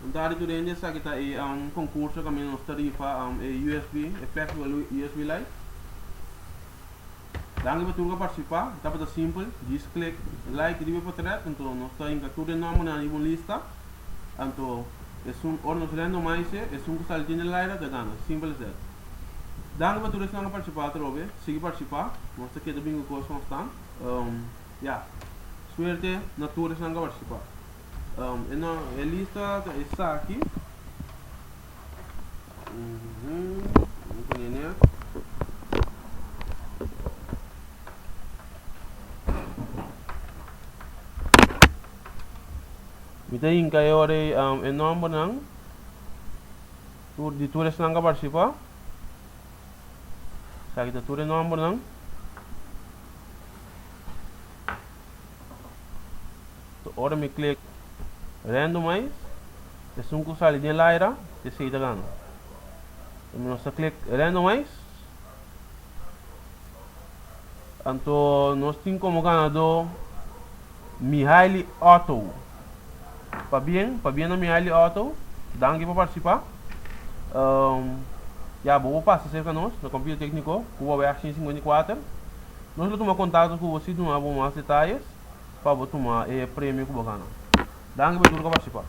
Daar tu rende sa kita concurso kami nos tarifa USB, flexible USB light. Dangi betul ka participar, tá para simples, diz click like di potret, então nós está em captura nome na ibon lista, então or nos rendo mais que saltinho laira da gana, simples é. Dangi betul se não participar trobe, sigue participar, nós está aqui do bingo coisa constant, yeah, suerte na tour se não participar. A lista está aqui. Vamos conhecer. Kita ingin ore enorme nang tur di turis nang ka participa. Sa kita tur enorme nang. To ora me click randomize. Te sunku sali de laira, te sei da gana. Nós click randomize. Anto nós temos como ganador Mihaly Otto. Para bem na Mihaly Otto, danke para participar. Já vou passar cerca nós, no computer técnico, com o Action 54. Nós vamos tomar contato com você, tomar mais detalhes, para tomar o prêmio que você ganha. Danke para participar.